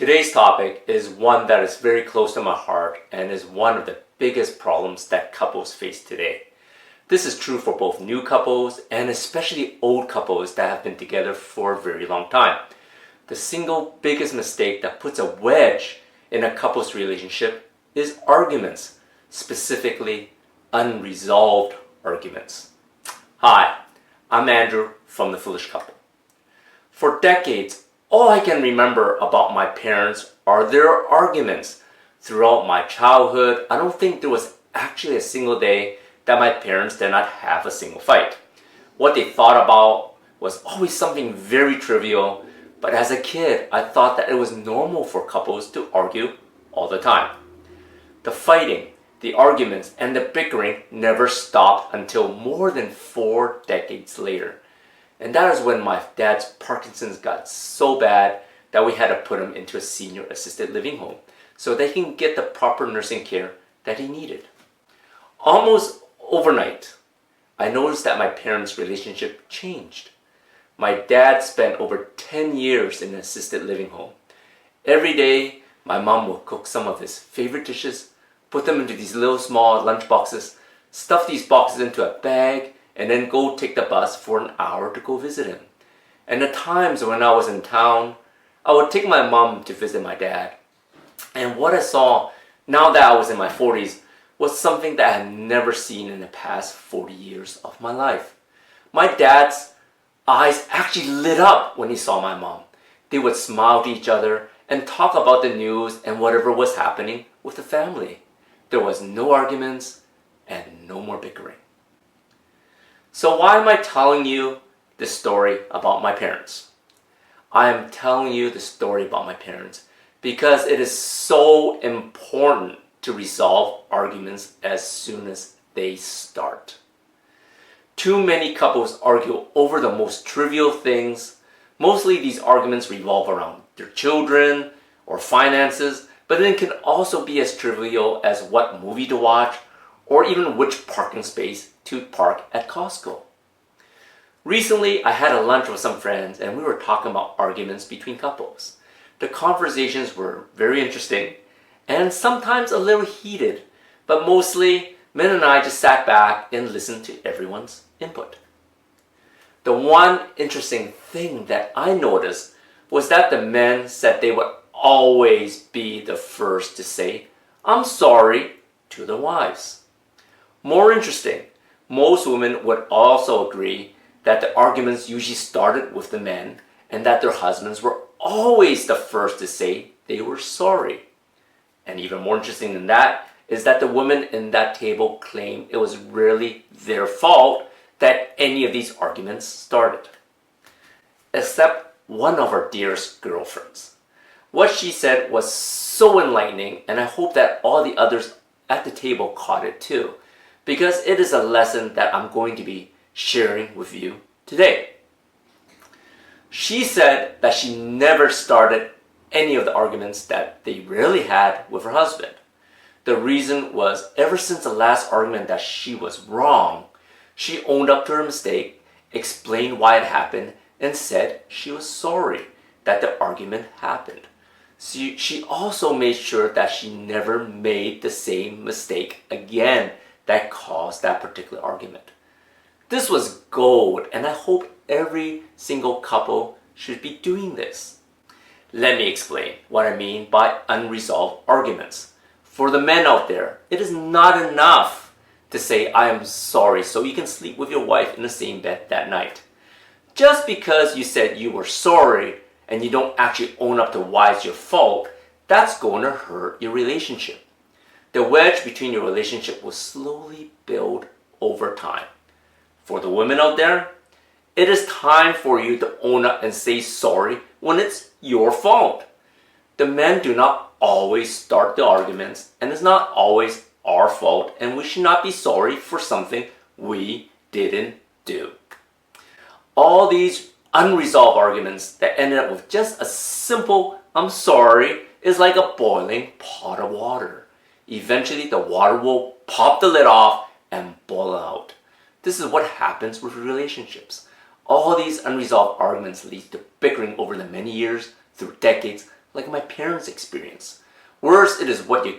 Today's topic is one that is very close to my heart and is one of the biggest problems that couples face today. This is true for both new couples and especially old couples that have been together for a very long time. The single biggest mistake that puts a wedge in a couple's relationship is arguments, specifically unresolved arguments. Hi, I'm Andrew from The Foolish Couple. For decades, all I can remember about my parents are their arguments. Throughout my childhood, I don't think there was actually a single day that my parents did not have a single fight. What they thought about was always something very trivial, but as a kid, I thought that it was normal for couples to argue all the time. The fighting, the arguments, and the bickering never stopped until more than 4 decades later. And that is when my dad's Parkinson's got so bad that we had to put him into a senior assisted living home so that he can get the proper nursing care that he needed. Almost overnight, I noticed that my parents' relationship changed. My dad spent over 10 years in an assisted living home. Every day, my mom would cook some of his favorite dishes, put them into these little small lunch boxes, stuff these boxes into a bag, and then go take the bus for an hour to go visit him. And the times when I was in town, I would take my mom to visit my dad. And what I saw, now that I was in my 40s, was something that I had never seen in the past 40 years of my life. My dad's eyes actually lit up when he saw my mom. They would smile to each other and talk about the news and whatever was happening with the family. There was no arguments and no more bickering. So why am I telling you this story about my parents? I am telling you the story about my parents because it is so important to resolve arguments as soon as they start. Too many couples argue over the most trivial things. Mostly these arguments revolve around their children or finances, but it can also be as trivial as what movie to watch or even which parking space to park at Costco. Recently, I had a lunch with some friends and we were talking about arguments between couples. The conversations were very interesting and sometimes a little heated, but mostly Min and I just sat back and listened to everyone's input. The one interesting thing that I noticed was that the men said they would always be the first to say, "I'm sorry," to their wives. More interesting, most women would also agree that the arguments usually started with the men and that their husbands were always the first to say they were sorry. And even more interesting than that is that the women in that table claimed it was really their fault that any of these arguments started. Except one of our dearest girlfriends. What she said was so enlightening, and I hope that all the others at the table caught it too, because it is a lesson that I'm going to be sharing with you today. She said that she never started any of the arguments that they really had with her husband. The reason was ever since the last argument that she was wrong, she owned up to her mistake, explained why it happened, and said she was sorry that the argument happened. She also made sure that she never made the same mistake again that caused that particular argument. This was gold, and I hope every single couple should be doing this. Let me explain what I mean by unresolved arguments. For the men out there, it is not enough to say, "I am sorry," so you can sleep with your wife in the same bed that night. Just because you said you were sorry and you don't actually own up to why it's your fault, that's going to hurt your relationship. The wedge between your relationship will slowly build over time. For the women out there, it is time for you to own up and say sorry when it's your fault. The men do not always start the arguments, and it's not always our fault, and we should not be sorry for something we didn't do. All these unresolved arguments that ended up with just a simple "I'm sorry" is like a boiling pot of water. Eventually the water will pop the lid off and boil out. This is what happens with relationships. All these unresolved arguments lead to bickering over the many years, through decades, like my parents' experience. Worse, it is what your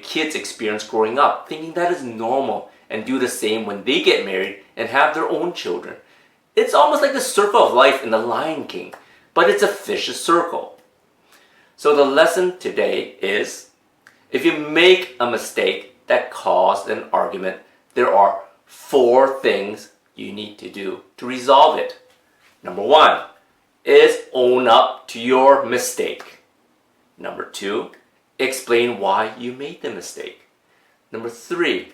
kids experience growing up, thinking that is normal, and do the same when they get married and have their own children. It's almost like the circle of life in The Lion King, but it's a vicious circle. So the lesson today is, if you make a mistake that caused an argument, there are 4 things you need to do to resolve it. Number 1 is own up to your mistake. Number 2, explain why you made the mistake. Number 3,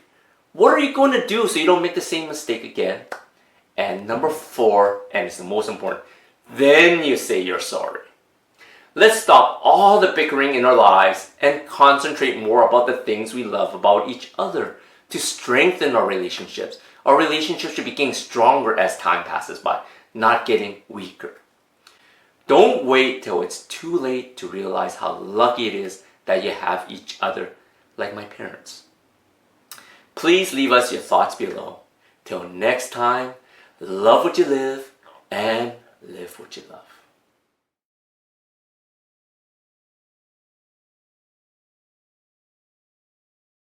what are you going to do so you don't make the same mistake again? And number 4, and it's the most important, then you say you're sorry. Let's stop all the bickering in our lives and concentrate more about the things we love about each other to strengthen our relationships. Our relationships should be getting stronger as time passes by, not getting weaker. Don't wait till it's too late to realize how lucky it is that you have each other, like my parents. Please leave us your thoughts below. Till next time, love what you live and live what you love.